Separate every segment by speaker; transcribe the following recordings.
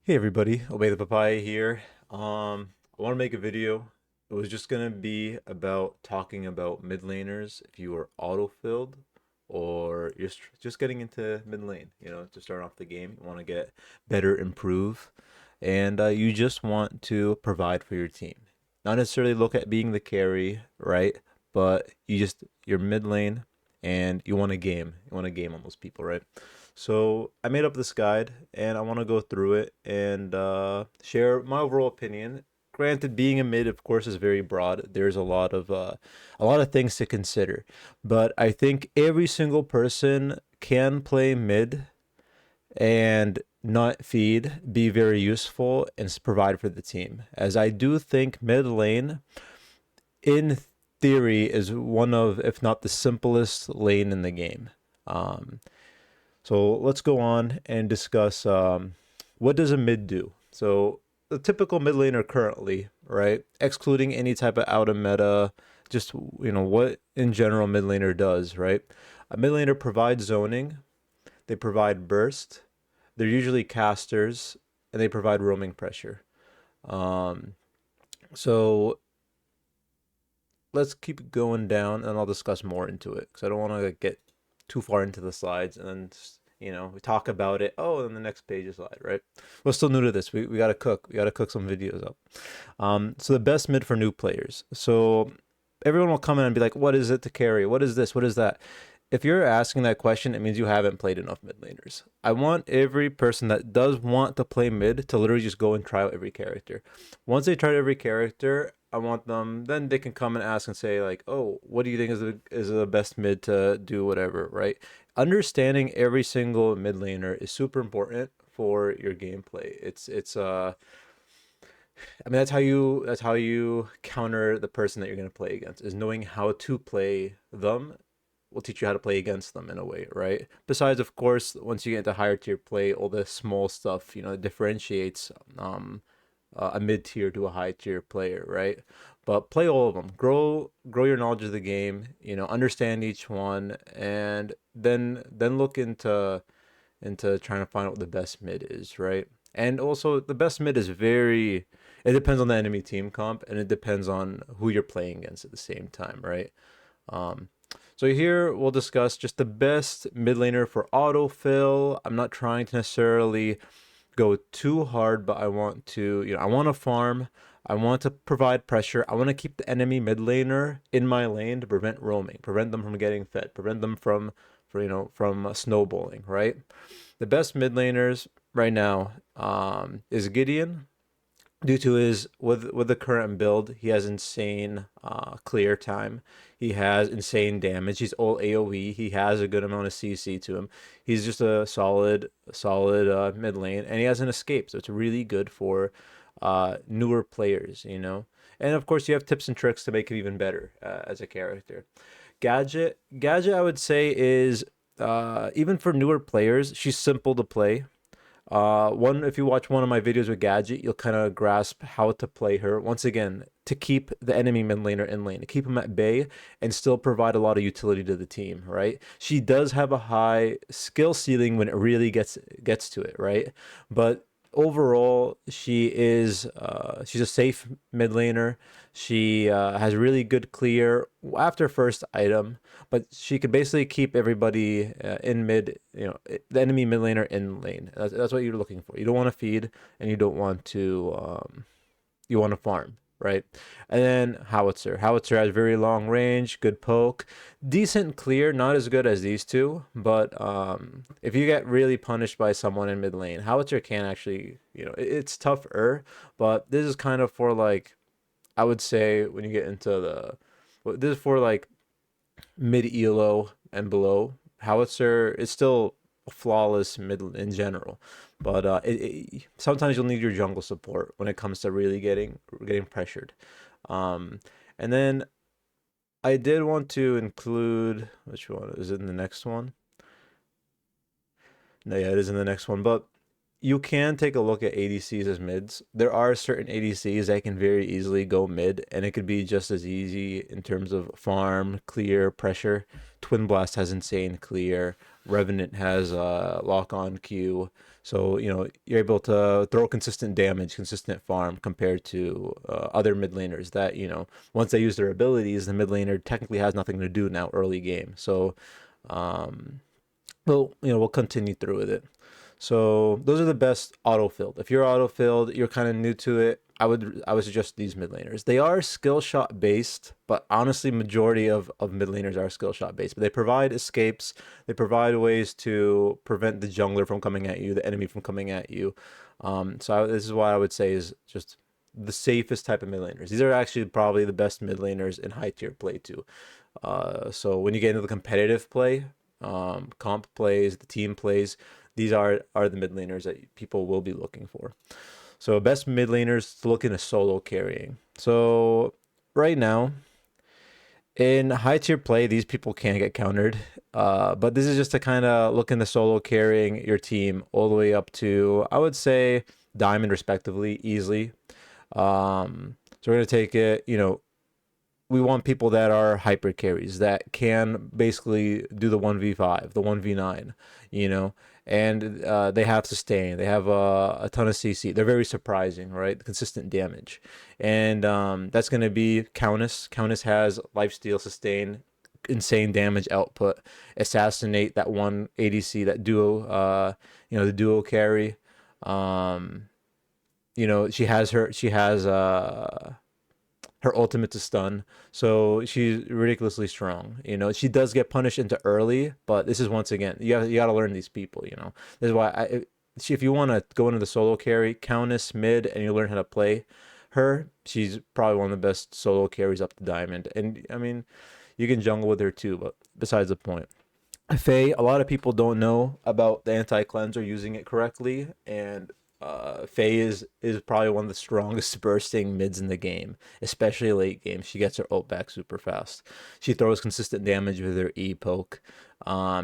Speaker 1: Hey everybody, Obey the Papaya here. I want to make a video. It was just gonna be about talking about mid laners if you are auto-filled or you're just getting into mid lane, to start off the game. You want to get better, improve, and you just want to provide for your team. Not necessarily look at being the carry, right? But you're mid lane and you want to game. You want to game on those people, right? So I made up this guide and I want to go through it and share my overall opinion. Granted, being a mid, of course, is very broad. There's a lot of things to consider, but I think every single person can play mid and not feed, be very useful, and provide for the team. As I do think mid lane, in theory, is one of, if not the simplest lane in the game. Um, so let's go on and discuss what does a mid do. So the typical mid laner currently, right, excluding any type of out of meta, just what in general mid laner does, right? A mid laner provides zoning, they provide burst, they're usually casters, and they provide roaming pressure. Um, so let's keep going down, and I'll discuss more into it because I don't want to get too far into the slides and then we talk about it. Oh, and then the next page is slide, right? We're still new to this. We gotta cook. We gotta cook some videos up. So the best mid for new players. So everyone will come in and be like, "What is it to carry? What is this? What is that?" If you're asking that question, it means you haven't played enough mid laners. I want every person that does want to play mid to literally just go and try out every character. Once they try every character, I want them. Then they can come and ask and say like, "Oh, what do you think is the best mid to do whatever?" Right? Understanding every single mid laner is super important for your gameplay. I mean that's how you counter the person that you're gonna play against is knowing how to play them will teach you how to play against them in a way, right? Besides, of course, once you get into higher tier play, all the small stuff, differentiates a mid tier to a high tier player, right? But play all of them. Grow your knowledge of the game. Understand each one, and then look into trying to find out what the best mid is, right? And also, the best mid is very. It depends on the enemy team comp, and it depends on who you're playing against at the same time, right? Um, so here we'll discuss just the best mid laner for autofill. I'm not trying to necessarily go too hard, but I want to, I want to farm. I want to provide pressure. I want to keep the enemy mid laner in my lane to prevent roaming, prevent them from getting fed, prevent them from snowballing. Right. The best mid laners right now is Gideon, due to his with the current build, he has insane clear time. He has insane damage. He's all AoE. He has a good amount of CC to him. He's just a solid mid lane, and he has an escape, so it's really good for newer players. And of course, you have tips and tricks to make him even better as a character. Gadget, I would say is even for newer players, she's simple to play. One if you watch one of my videos with Gadget, you'll kind of grasp how to play her. Once again, to keep the enemy mid laner in lane, to keep him at bay, and still provide a lot of utility to the team. Right? She does have a high skill ceiling when it really gets to it. Right? But overall, she's a safe mid laner. She has really good clear after first item, but she could basically keep everybody in mid, the enemy mid laner in lane. That's what you're looking for. You don't want to feed, and you don't want to you want to farm, right? And then Howitzer. Howitzer has very long range, good poke, decent clear, not as good as these two, but if you get really punished by someone in mid lane, Howitzer can actually, it's tougher, but this is kind of for like, I would say when you get into this is for like mid elo and below. Howitzer is still flawless mid in general, but sometimes you'll need your jungle support when it comes to really getting pressured. Um, and then I did want to include, which one is it in the next one? No, yeah, it is in the next one, but you can take a look at ADCs as mids. There are certain ADCs that can very easily go mid, and it could be just as easy in terms of farm, clear, pressure. Twin Blast has insane clear. Revenant has lock on Q. So, you're able to throw consistent damage, consistent farm compared to other mid laners that, once they use their abilities, the mid laner technically has nothing to do now early game. So, um, we'll continue through with it. So those are the best auto-filled. If you're auto-filled, you're kind of new to it, I would suggest these mid laners. They are skill shot based, but honestly, majority of mid laners are skill shot based. But they provide escapes. They provide ways to prevent the jungler from coming at you, the enemy from coming at you. This is what I would say is just the safest type of mid laners. These are actually probably the best mid laners in high tier play too. So when you get into the competitive play, comp plays, the team plays, these are the mid laners that people will be looking for. So best mid laners to look into solo carrying. So right now in high tier play, these people can get countered. But this is just to kind of look into solo carrying your team all the way up to, I would say, diamond respectively, easily. So we're gonna take it, we want people that are hyper carries that can basically do the 1v5, the 1v9, and they have sustain, they have a ton of CC. They're very surprising, right? Consistent damage. And that's going to be Countess. Countess has lifesteal, sustain, insane damage output, assassinate, that one ADC, that duo, the duo carry. She has her ultimate to stun, so she's ridiculously strong. She does get punished into early, but this is, once again, you got to learn these people. This is why if you want to go into the solo carry, Countess mid, and you learn how to play her, she's probably one of the best solo carries up to diamond. And I mean, you can jungle with her too, but besides the point. Faye, a lot of people don't know about the anti-cleanser, using it correctly, and Faye is probably one of the strongest bursting mids in the game, especially late game. She gets her ult back super fast. She throws consistent damage with her E poke.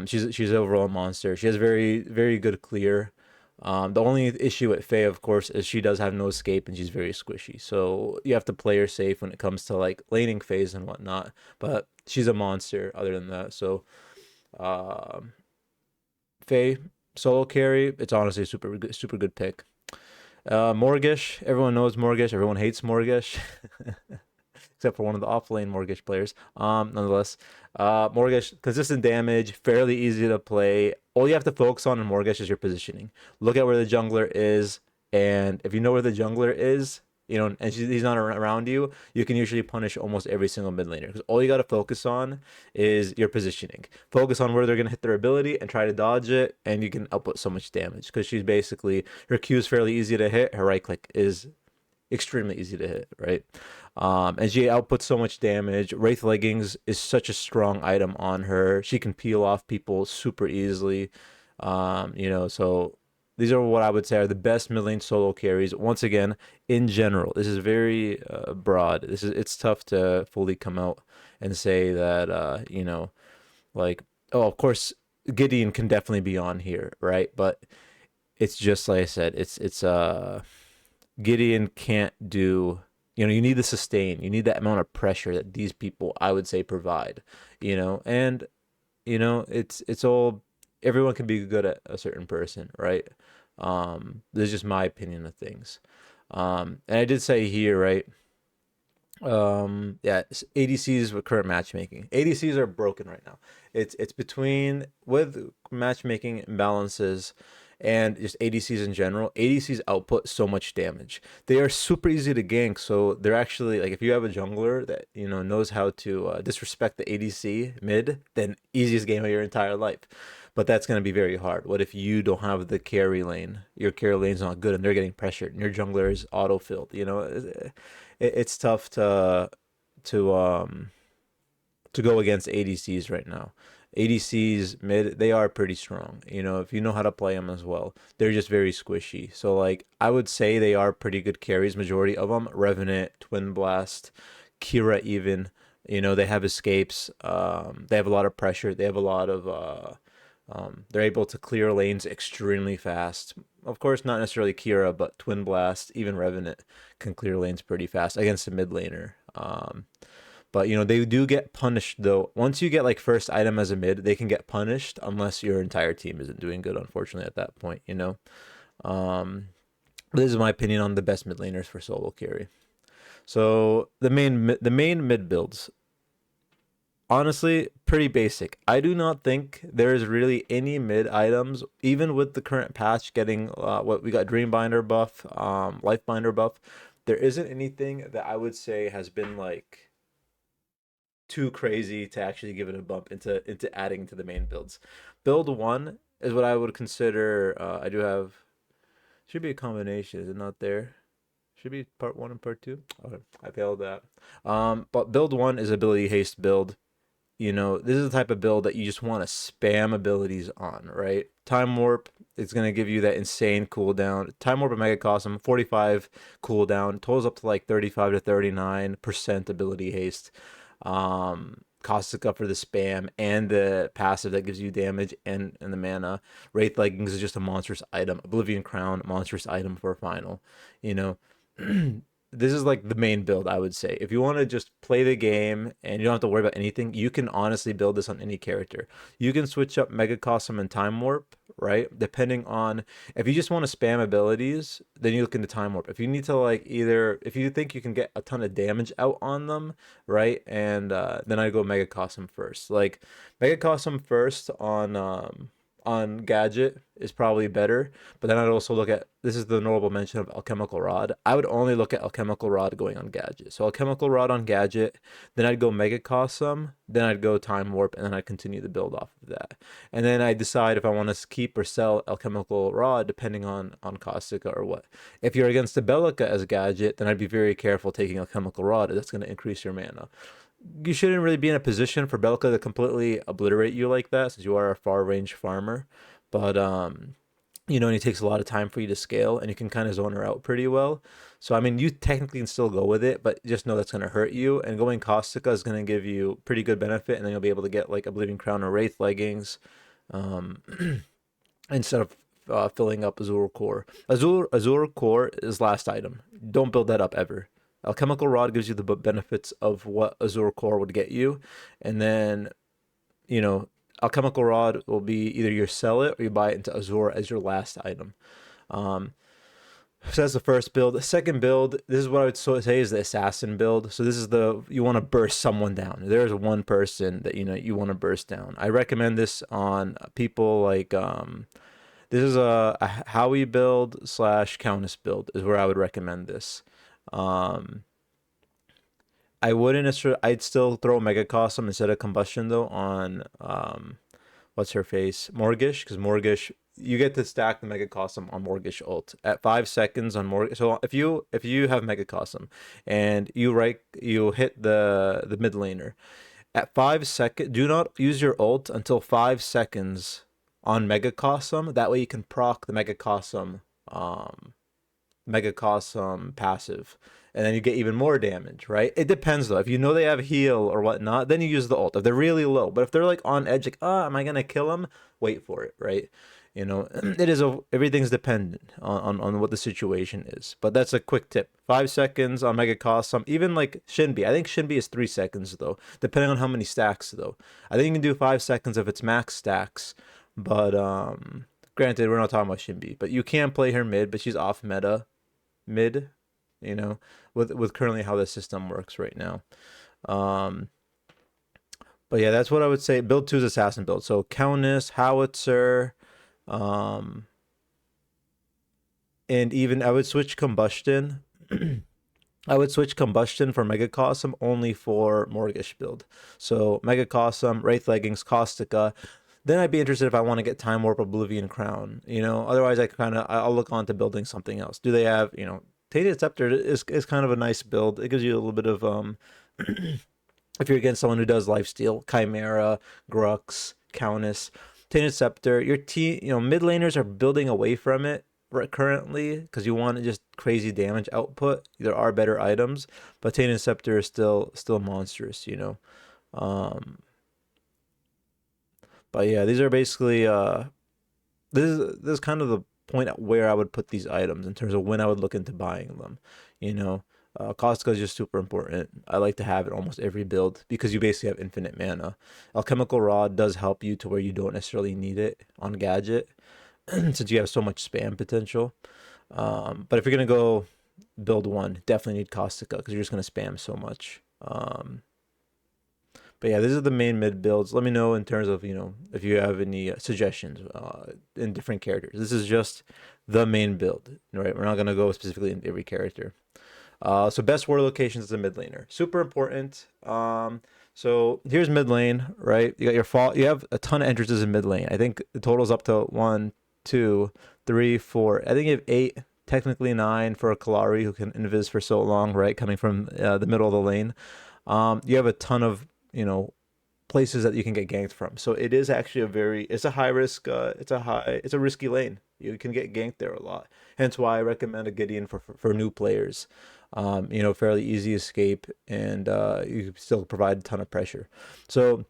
Speaker 1: She's overall a monster. She has very very good clear. The only issue with Faye, of course, is she does have no escape and she's very squishy. So you have to play her safe when it comes to like laning phase and whatnot. But she's a monster other than that. So Faye solo carry, it's honestly a super good pick. Morgish, everyone knows Morgish. Everyone hates Morgish, except for one of the off-lane Morgish players. Nonetheless, Morgish, consistent damage, fairly easy to play. All you have to focus on in Morgish is your positioning. Look at where the jungler is, and if you know where the jungler is, and he's not around you, you can usually punish almost every single mid laner, because all you got to focus on is your positioning. Focus on where they're going to hit their ability and try to dodge it, and you can output so much damage, because her Q is fairly easy to hit, her right click is extremely easy to hit, right? And she outputs so much damage. Wraith leggings is such a strong item on her. She can peel off people super easily. So these are what I would say are the best mid lane solo carries. Once again, in general, this is very broad. It's tough to fully come out and say that like, oh, of course Gideon can definitely be on here, right? But it's just like I said, it's Gideon can't do. You need the sustain. You need that amount of pressure that these people, I would say, provide. And it's all, everyone can be good at a certain person, right? This is just my opinion of things. And I did say here, right? Yeah, ADCs with current matchmaking. ADCs are broken right now. It's between, with matchmaking imbalances and just ADCs in general. ADCs output so much damage. They are super easy to gank, so they're actually, like, if you have a jungler that knows how to disrespect the ADC mid, then easiest game of your entire life. But that's going to be very hard. What if you don't have the carry lane? Your carry lane's not good and they're getting pressured and your jungler is auto-filled. It's tough to go against ADCs right now. ADCs mid, they are pretty strong. If you know how to play them as well, they're just very squishy. So like, I would say they are pretty good carries, majority of them. Revenant, Twin Blast, Kira even. They have escapes. They have a lot of pressure. They have a lot of They're able to clear lanes extremely fast. Of course, not necessarily Kira, but Twin Blast, even Revenant can clear lanes pretty fast against a mid laner. But they do get punished though. Once you get like first item as a mid, they can get punished unless your entire team isn't doing good, unfortunately, at that point. Um, this is my opinion on the best mid laners for solo carry. So the main mid builds, honestly, pretty basic. I do not think there is really any mid items, even with the current patch getting what we got, Dreambinder buff, Lifebinder buff. There isn't anything that I would say has been like too crazy to actually give it a bump into adding to the main builds. Build one is what I would consider. I do have, should be a combination. Is it not there? Should be part one and part two. Okay, I failed that. But build one is ability haste build. This is the type of build that you just want to spam abilities on, right? Time Warp, it's going to give you that insane cooldown. Time Warp and Mega Cosm, 45 cooldown, totals up to like 35 to 39% ability haste. Caustica for the spam and the passive that gives you damage and the mana. Wraith Leggings is just a monstrous item. Oblivion Crown, monstrous item for a final. You know, this is like the main build, I would say. If you want to just play the game and you don't have to worry about anything, you can honestly build this on any character. You can switch up Mega Cosm and Time Warp, right? Depending on, if you just want to spam abilities, then you look into Time Warp. If you need to like if you think you can get a ton of damage out on them, right? And then I go Mega Cosm first. Like Mega Cosm first on Gadget is probably better, but then I'd also look at, this is the notable mention of Alchemical Rod. I would only look at Alchemical Rod going on Gadget. So Alchemical Rod on Gadget, then I'd go Mega Cosm, then I'd go Time Warp, and then I'd continue the build off of that. And then I decide if I want to keep or sell Alchemical Rod depending on Caustica or what. If you're against the Bellica as a Gadget, then I'd be very careful taking Alchemical Rod. That's going to increase your mana. You shouldn't really be in a position for Belka to completely obliterate you like that, since you are a far range farmer. But and it takes a lot of time for you to scale, and you can kind of zone her out pretty well. So I mean, you technically can still go with it, but just know that's going to hurt you. And going Caustica is going to give you pretty good benefit, and then you'll be able to get like Oblivion Crown or Wraith Leggings, um, instead of filling up Azure Core. Azure Core is last item. Don't build that up ever. Alchemical Rod gives you the benefits of what Azure Core would get you, and then Alchemical Rod will be either you sell it or you buy it into Azure as your last item. So that's the first build. The second build, this is what I would say is the assassin build. So this is you want to burst someone down. There's one person that you want to burst down. I recommend this on people like this is a Howie build / Countess build is where I would recommend this. I wouldn't necessarily. I'd still throw Mega Cosm instead of Combustion though on what's her face, Morgish, because Morgish, you get to stack the Mega Cosm on Morgish ult at 5 seconds on Morgish. So if you have Mega Cosm and you hit the mid laner at 5 seconds, do not use your ult until 5 seconds on Mega Cosm. That way you can proc the Mega Cosm passive, and then you get even more damage, right? It depends though. If you know they have heal or whatnot, then you use the ult if they're really low. But if they're like on edge, like, am I gonna kill them? Wait for it, right? Everything's dependent on what the situation is. But that's a quick tip. 5 seconds on Mega Cosm. Even like Shinbi. I think Shinbi is 3 seconds though, depending on how many stacks though. I think you can do 5 seconds if it's max stacks. But granted, we're not talking about Shinbi. But you can play her mid, but she's off meta mid, with currently how the system works right now. But yeah, that's what I would say. Build 2 is assassin build. So Countess, Howitzer, and even I would switch Combustion. I would switch Combustion for Mega Cosm only for Morgish build. So Mega Cosm, Wraith Leggings, Caustica. Then I'd be interested if I want to get Time Warp, Oblivion Crown. Otherwise I'll look on to building something else. Do they have, Tainted Scepter is kind of a nice build. It gives you a little bit of if you're against someone who does lifesteal, Chimera, Grux, Countess, Tainted Scepter. Your mid laners are building away from it currently because you want just crazy damage output. There are better items, but Tainted Scepter is still monstrous. But yeah, these are basically this is kind of the point at where I would put these items in terms of when I would look into buying them. You know, Costco is just super important. I like to have it almost every build because you basically have infinite mana. Alchemical Rod does help you to where you don't necessarily need it on Gadget since you have so much spam potential. But if you're gonna go build one, definitely need Caustica because you're just gonna spam so much. But yeah, these are the main mid builds. Let me know in terms of, if you have any suggestions in different characters. This is just the main build, right? We're not going to go specifically in every character. So best ward locations as a mid laner. Super important. So here's mid lane, right? You got your fall. You have a ton of entrances in mid lane. I think the total's up to 1, 2, 3, 4. I think you have 8, technically 9 for a Kalari who can invis for so long, right? Coming from the middle of the lane. You have a ton of places that you can get ganked from. So it is actually it's a high risk, it's a risky lane. You can get ganked there a lot. Hence why I recommend a Gideon for new players. Fairly easy escape, and you still provide a ton of pressure. So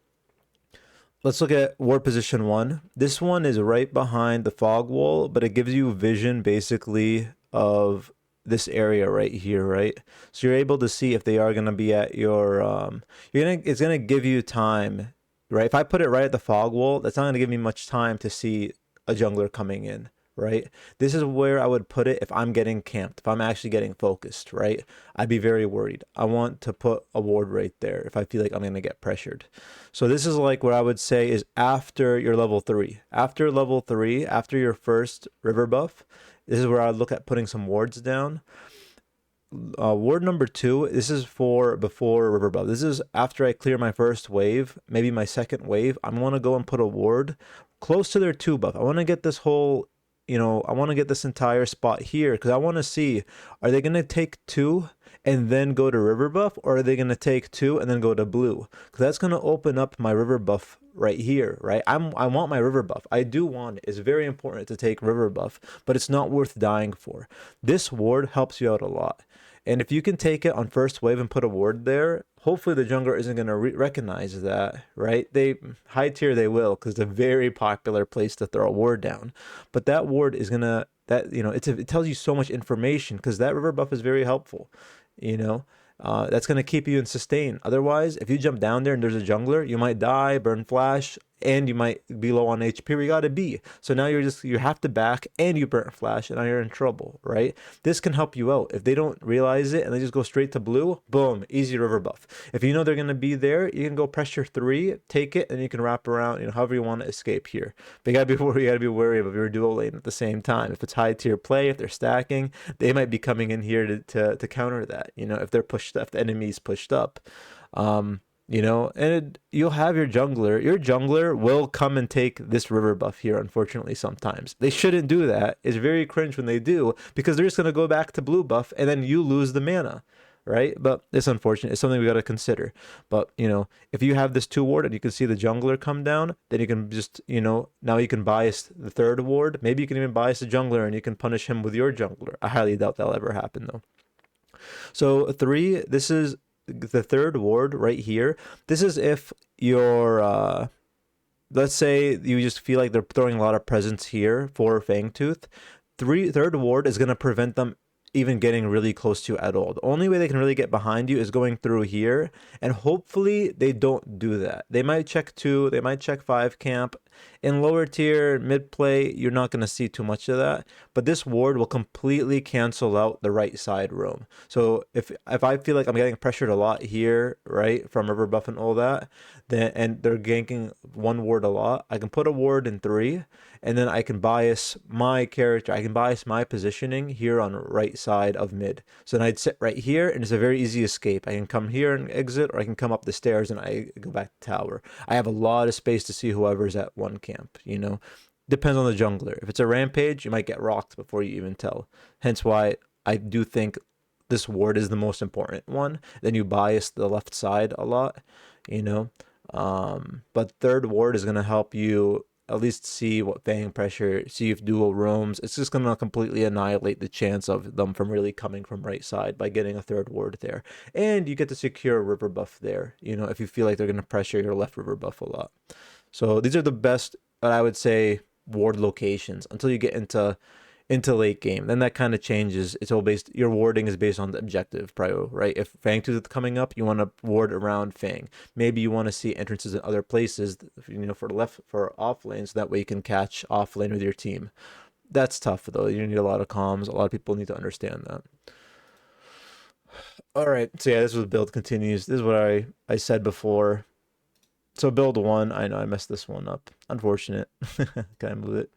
Speaker 1: let's look at ward position 1. This one is right behind the fog wall, but it gives you vision basically of this area right here, right? So you're able to see if they are going to be at your it's going to give you time, right? If I put it right at the fog wall, that's not going to give me much time to see a jungler coming in, right? This is where I would put it if I'm getting camped, if I'm actually getting focused, right? I'd be very worried. I want to put a ward right there if I feel like I'm going to get pressured. So this is like what I would say is after your level 3. After level 3, after your first river buff, this is where I look at putting some wards down. Ward number 2, this is for before river buff. This is after I clear my first wave, maybe my second wave. I'm going to go and put a ward close to their 2 buff. I want to get this whole, I want to get this entire spot here because I want to see, are they going to take 2 and then go to river buff, or are they going to take 2 and then go to blue? Because that's going to open up my river buff right here, right? I want my river buff. I do want it. It's very important to take river buff, but it's not worth dying for. This ward helps you out a lot. And if you can take it on first wave and put a ward there, hopefully the jungler isn't going to recognize that, right? They high tier they will, because it's a very popular place to throw a ward down. But that ward is going to, it tells you so much information because that river buff is very helpful, that's going to keep you in sustain. Otherwise, if you jump down there and there's a jungler, you might die, burn flash, and you might be low on HP where you gotta be. So now you have to back and you burn flash, and now you're in trouble, right? This can help you out. If they don't realize it and they just go straight to blue, boom, easy river buff. If you know they're gonna be there, you can go pressure 3, take it, and you can wrap around, however you want to escape here. But you gotta be wary of your dual lane at the same time. If it's high tier play, if they're stacking, they might be coming in here to counter that. If they're pushed, if the enemy's pushed up. And you'll have your jungler. Your jungler will come and take this river buff here, unfortunately, sometimes. They shouldn't do that. It's very cringe when they do, because they're just going to go back to blue buff, and then you lose the mana, right? But it's unfortunate. It's something we got to consider. But, if you have this 2 ward and you can see the jungler come down, then you can just, now you can bias the 3rd ward. Maybe you can even bias the jungler, and you can punish him with your jungler. I highly doubt that'll ever happen, though. So 3, this is the 3rd ward right here. This is if you're let's say you just feel like they're throwing a lot of presence here for Fangtooth. 3rd ward is going to prevent them even getting really close to you at all. The only way they can really get behind you is going through here, and hopefully they don't do that. They might check 2, they might check 5 camp. In lower tier, mid play, you're not going to see too much of that, but this ward will completely cancel out the right side roam. So if I feel like I'm getting pressured a lot here, right, from river buff and all that, and they're ganking 1 ward a lot, I can put a ward in 3, and then I can bias my character. I can bias my positioning here on the right side of mid. So then I'd sit right here, and it's a very easy escape. I can come here and exit, or I can come up the stairs and I go back to tower. I have a lot of space to see whoever's at 1 camp, Depends on the jungler. If it's a rampage, you might get rocked before you even tell. Hence why I do think this ward is the most important one. Then you bias the left side a lot, But 3rd ward is going to help you at least see what Fang pressure, see if dual roams. It's just going to completely annihilate the chance of them from really coming from right side by getting a 3rd ward there. And you get to secure a river buff there, if you feel like they're going to pressure your left river buff a lot. So these are the best, I would say, ward locations until you get into late game. Then that kind of changes. It's all based. Your warding is based on the objective prio, right? If Fangtooth is coming up, you want to ward around Fang. Maybe you want to see entrances in other places, for off lane, so that way you can catch off lane with your team. That's tough though. You need a lot of comms. A lot of people need to understand that. All right. So yeah, this was build continues. This is what I said before. So build one. I know I messed this one up. Unfortunate. Can I move it?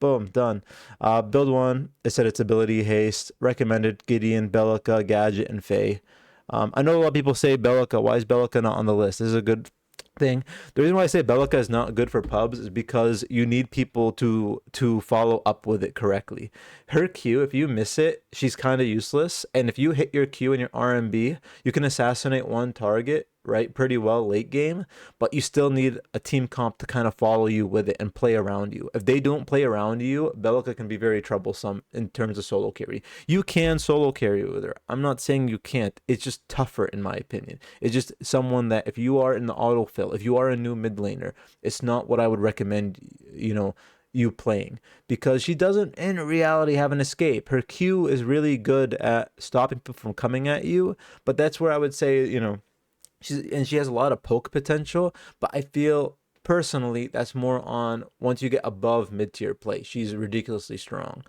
Speaker 1: Boom, done. Build one. I said its ability haste. Recommended Gideon, Bellica, Gadget, and Faye. I know a lot of people say Bellica. Why is Bellica not on the list? This is a good thing. The reason why I say Bellica is not good for pubs is because you need people to follow up with it correctly. Her Q, if you miss it, she's kind of useless. And if you hit your Q and your RMB, you can assassinate one target, right, pretty well late game, but you still need a team comp to kind of follow you with it and play around you. If they don't play around you, Bellica can be very troublesome in terms of solo carry. You can solo carry with her. I'm not saying you can't. It's just tougher in my opinion. It's just someone that if you are in the autofill, if you are a new mid laner, it's not what I would recommend, you playing, because she doesn't in reality have an escape. Her Q is really good at stopping people from coming at you, but that's where I would say, she has a lot of poke potential, but I feel personally that's more on once you get above mid-tier play. She's ridiculously strong.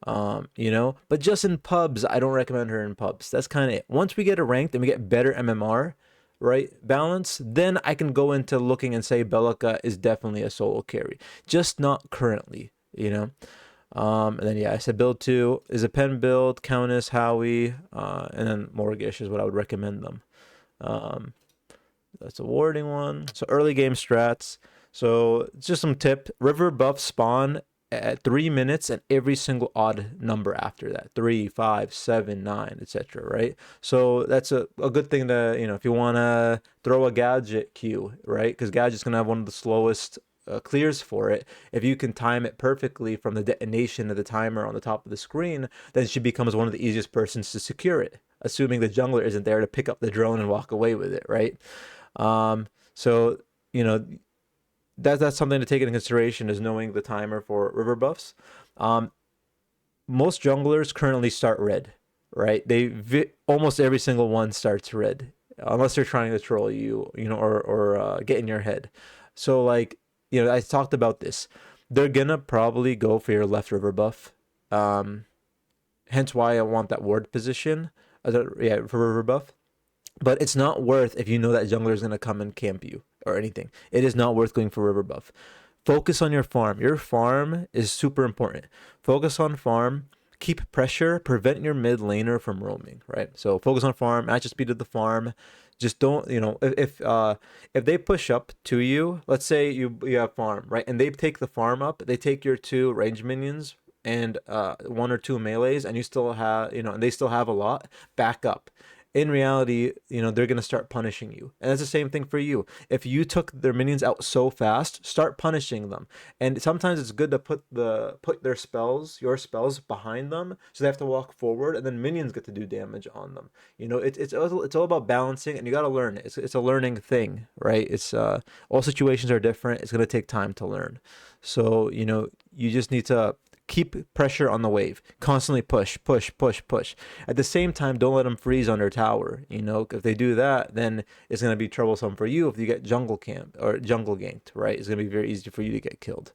Speaker 1: But just in pubs, I don't recommend her in pubs. That's kind of it. Once we get a ranked and we get better MMR, right, balance, then I can go into looking and say Bellica is definitely a solo carry, just not currently. And then yeah, I said build two is a pen build, Countess, Howie, and then Morgish is what I would recommend them. That's a warding one. So early game strats. So just some tip. River buff spawn at 3 minutes and every single odd number after that. 3, 5, 7, 9, etc. Right? So that's a good thing to, if you want to throw a gadget queue, right? Because gadget's going to have one of the slowest clears for it. If you can time it perfectly from the detonation of the timer on the top of the screen, then she becomes one of the easiest persons to secure it, assuming the jungler isn't there to pick up the drone and walk away with it, right? So that's something to take into consideration, is knowing the timer for river buffs. Most junglers currently start red, right? Almost every single one starts red, unless they're trying to troll you, or get in your head. So I talked about this. They're gonna probably go for your left river buff. Hence why I want that ward position. For river buff. But it's not worth if you know that jungler is going to come and camp you or anything. It is not worth going for river buff. Focus on your farm. Your farm is super important. Focus on farm. Keep pressure. Prevent your mid laner from roaming, right? So focus on farm. Match the speed of the farm. Just don't, if they push up to you, let's say you have farm, right? And they take the farm up. They take your 2 range minions and 1 or 2 melees, and you still have, and they still have a lot. Back up. In reality, they're going to start punishing you. And it's the same thing for you. If you took their minions out so fast, start punishing them. And sometimes it's good to put your spells behind them, so they have to walk forward, and then minions get to do damage on them. It's all about balancing, and you got to learn it. It's a learning thing, right? It's all situations are different. It's going to take time to learn. So, you just need to keep pressure on the wave, constantly push. At the same time, don't let them freeze under tower. If they do that, then it's going to be troublesome for you if you get jungle camp or jungle ganked, right? It's going to be very easy for you to get killed.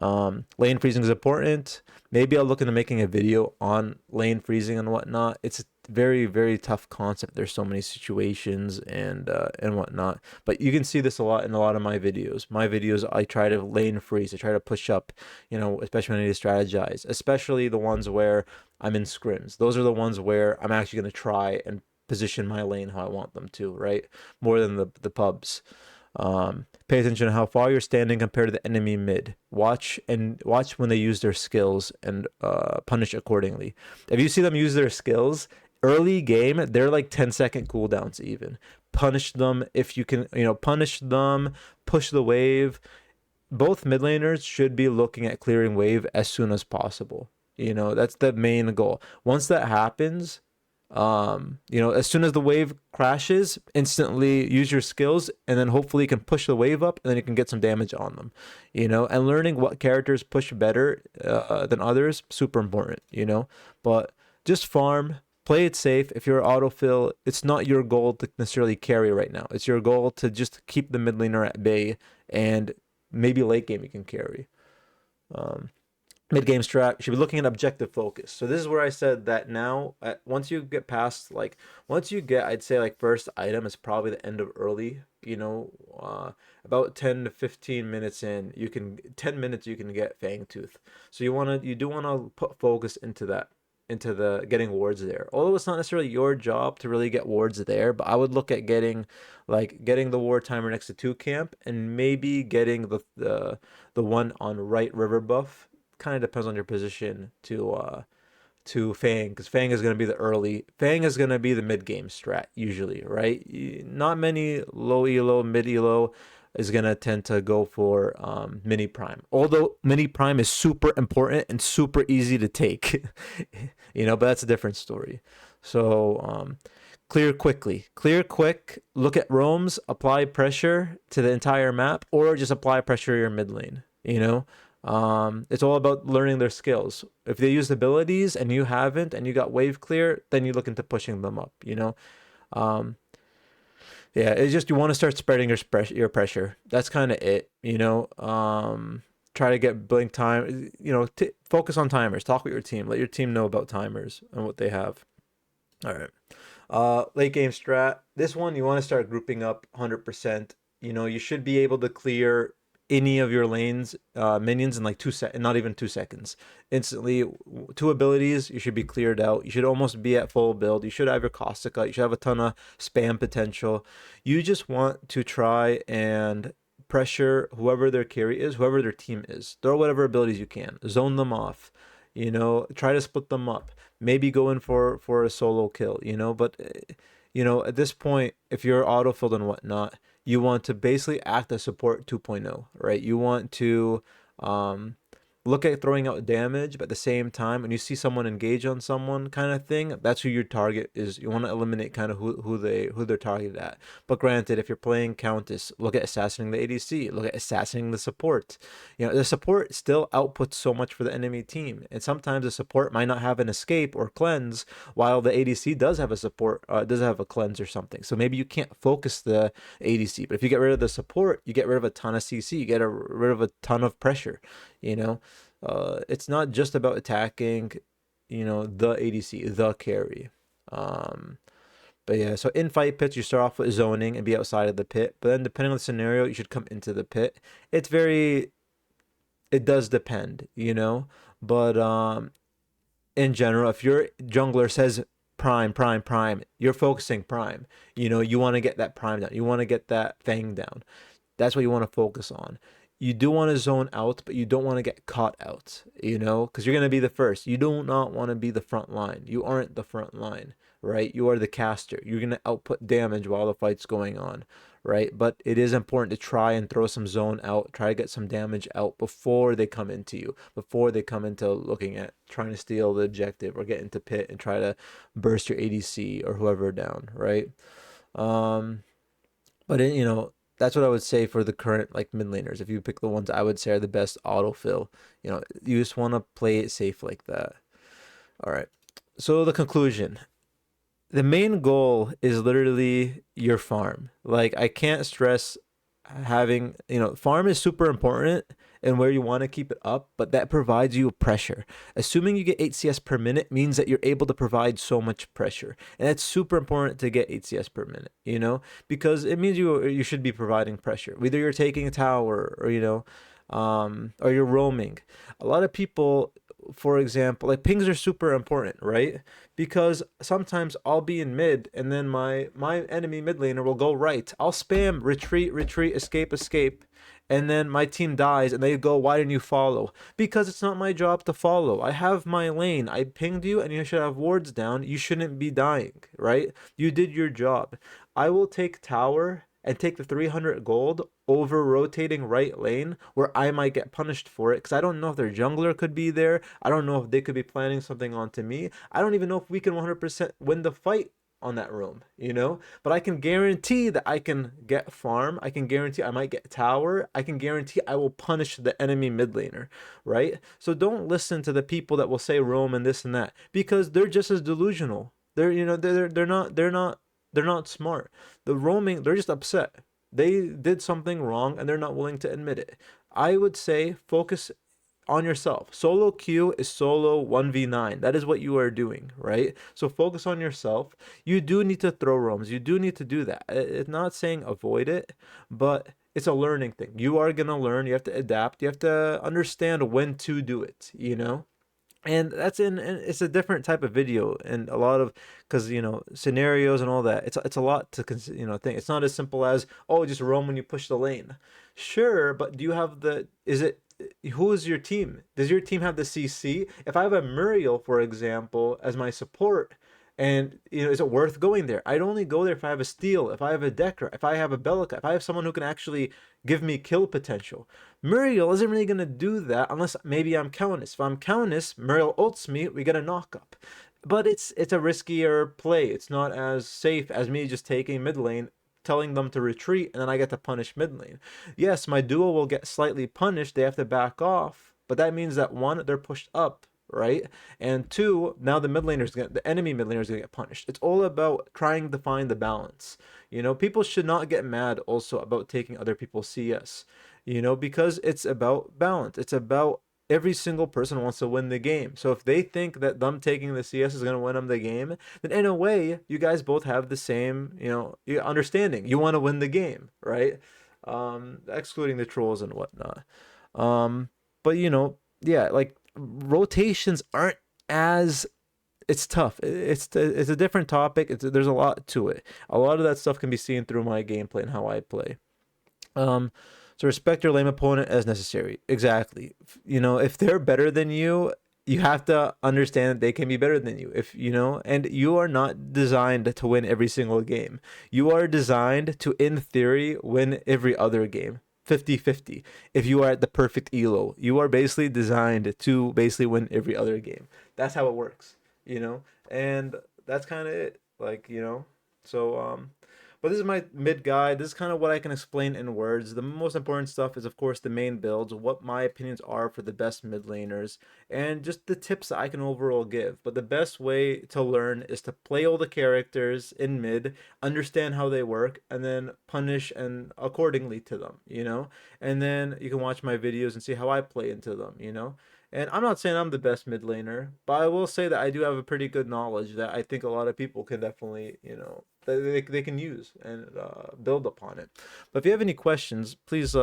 Speaker 1: Lane freezing is important. Maybe I'll look into making a video on lane freezing and whatnot. It's a very, very tough concept. There's so many situations and whatnot. But you can see this a lot in a lot of my videos. I try to lane freeze. I try to push up, especially when I need to strategize. Especially the ones where I'm in scrims. Those are the ones where I'm actually going to try and position my lane how I want them to, right? More than the pubs. Pay attention to how far you're standing compared to the enemy mid. Watch when they use their skills and punish accordingly. If you see them use their skills early game, they're like 10-second cooldowns even. Punish them if you can, punish them, push the wave. Both mid laners should be looking at clearing wave as soon as possible. That's the main goal. Once that happens, As soon as the wave crashes, instantly use your skills, and then hopefully you can push the wave up, and then you can get some damage on them. And learning what characters push better than others, super important. But just farm, play it safe. If you're autofill, it's not your goal to necessarily carry right now. It's your goal to just keep the mid laner at bay, and maybe late game you can carry. Um, Mid game strat, you should be looking at objective focus. So this is where I said that now, once you get past, once you get, I'd say, first item is probably the end of early, about 10 to 15 minutes in, 10 minutes you can get Fang Tooth. So you do want to put focus into that, into the getting wards there. Although it's not necessarily your job to really get wards there, but I would look at getting the ward timer next to 2 camp, and maybe getting the one on right river buff. Kind of depends on your position to Fang, because Fang is going to be the mid game strat usually, right? Not many low elo, mid elo is going to tend to go for mini prime, although mini prime is super important and super easy to take. But that's a different story. So clear quick, look at roams, apply pressure to the entire map, or just apply pressure to your mid lane. It's all about learning their skills. If they use abilities and you haven't, and you got wave clear, then you look into pushing them up. Yeah, it's just, you want to start spreading your pressure. That's kind of it. Try to get blink time. Focus on timers. Talk with your team. Let your team know about timers and what they have. All right. Late game strat. This one, you want to start grouping up 100%. You should be able to clear any of your lanes minions in 2 seconds, not even 2 seconds. Instantly, 2 abilities, you should be cleared out. You should almost be at full build. You should have your caustic out. You should have a ton of spam potential. You just want to try and pressure whoever their carry is, whoever their team is. Throw whatever abilities you can. Zone them off. Try to split them up. Maybe go in for a solo kill. But at this point, if you're autofilled and whatnot, you want to basically act as support 2.0, right? You want to look at throwing out damage, but at the same time, when you see someone engage on someone kind of thing, that's who your target is. You want to eliminate kind of who they're targeted at. But granted, if you're playing Countess, look at assassinating the ADC, look at assassinating the support. The support still outputs so much for the enemy team, and sometimes the support might not have an escape or cleanse, while the ADC does have a support, does have a cleanse or something. So maybe you can't focus the ADC, but if you get rid of the support, you get rid of a ton of CC, you get rid of a ton of pressure. It's not just about attacking, the ADC, the carry. But yeah, so in fight pits, you start off with zoning and be outside of the pit. But then depending on the scenario, you should come into the pit. It does depend, But in general, if your jungler says prime, you're focusing prime. You want to get that prime down. You want to get that Fang down. That's what you want to focus on. You do want to zone out, but you don't want to get caught out, because you're going to be the first. You do not want to be the front line. You aren't the front line, right? You are the caster. You're going to output damage while the fight's going on, right? But it is important to try and throw some zone out, try to get some damage out before they come into you, before they come into looking at trying to steal the objective or get into pit and try to burst your ADC or whoever down, right? But that's what I would say for the current mid laners. If you pick the ones I would say are the best autofill, you just want to play it safe like that. All right. So the conclusion. The main goal is literally your farm. I can't stress having, farm is super important and where you want to keep it up, but that provides you pressure. Assuming you get 8 CS per minute means that you're able to provide so much pressure. And it's super important to get 8 CS per minute, because it means you should be providing pressure. Whether you're taking a tower or, or you're roaming. A lot of people, for example, pings are super important, right? Because sometimes I'll be in mid and then my enemy mid laner will go right. I'll spam retreat, escape, and then my team dies and they go, why didn't you follow? Because it's not my job to follow. I have my lane. I pinged you and you should have wards down. You shouldn't be dying, right? You did your job. I will take tower and take the 300 gold over rotating right lane where I might get punished for it because I don't know if their jungler could be there. I don't know if they could be planning something onto me. I don't even know if we can 100% win the fight on that roam, you know? But I can guarantee that I can get farm. I can guarantee I might get tower. I can guarantee I will punish the enemy mid laner, right? So don't listen to the people that will say roam and this and that because they're just as delusional. They're, you know, they're not smart. The roaming, they're just upset. They did something wrong and they're not willing to admit it. I would say focus on yourself. Solo queue is solo 1v9. That is what you are doing, right? So focus on yourself. You do need to throw roams. You do need to do that. It's not saying avoid it, but it's a learning thing. You are going to learn. You have to adapt. You have to understand when to do it, you know? And that's and it's a different type of video and a lot of because you know scenarios and all that it's a lot to you know think. It's not as simple as oh just roam when you push the lane. Sure, but do you have the is it who is your team? Does your team have the CC? If I have a Muriel, for example, as my support, and you know, is it worth going there? I'd only go there if I have a steal, if I have a Decker, if I have a Bellica, if I have someone who can actually give me kill potential. Muriel isn't really gonna do that unless maybe I'm Countess. If I'm Countess, Muriel ults me, we get a knock up. But it's a riskier play. It's not as safe as me just taking mid lane, telling them to retreat, and then I get to punish mid lane. Yes, my duo will get slightly punished. They have to back off, but that means that one, they're pushed up, right? And two, now the enemy mid laner is gonna get punished. It's all about trying to find the balance. You know, people should not get mad also about taking other people's CS. You know, because it's about balance. It's about every single person wants to win the game. So if they think that them taking the CS is going to win them the game, then in a way, you guys both have the same, you know, understanding. You want to win the game, right? Excluding the trolls and whatnot. Um, but you know, yeah, like rotations aren't as it's tough. It's a different topic. There's a lot to it. A lot of that stuff can be seen through my gameplay and how I play. Um, so respect your lame opponent as necessary. Exactly. You know, if they're better than you have to understand that they can be better than you. If you know, and you are not designed to win every single game. You are designed to, in theory, win every other game. 50-50. If you are at the perfect elo, you are basically designed to basically win every other game. That's how it works, you know? And that's kind of it. Like, you know, so but this is my mid guide. This is kind of what I can explain in words. The most important stuff is, of course, the main builds, what my opinions are for the best mid laners, and just the tips that I can overall give. But the best way to learn is to play all the characters in mid, understand how they work, and then punish and accordingly to them, you know? And then you can watch my videos and see how I play into them, you know? And I'm not saying I'm the best mid laner, but I will say that I do have a pretty good knowledge that I think a lot of people can definitely, you know, they can use and build upon it. But if you have any questions, please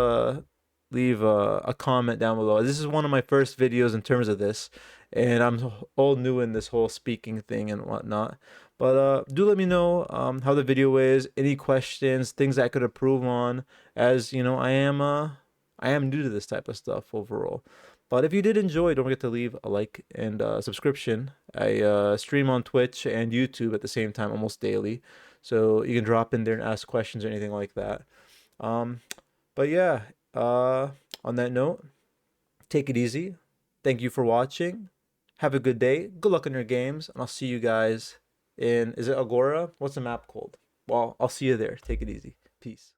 Speaker 1: leave a comment down below. This is one of my first videos in terms of this, and I'm all new in this whole speaking thing and whatnot. But do let me know how the video is, any questions, things I could improve on, as you know, I am new to this type of stuff overall. But if you did enjoy, don't forget to leave a like and subscription. I stream on Twitch and YouTube at the same time almost daily. So you can drop in there and ask questions or anything like that. Um, but yeah, on that note, take it easy. Thank you for watching. Have a good day. Good luck in your games. And I'll see you guys in, is it Agora? What's the map called? Well, I'll see you there. Take it easy. Peace.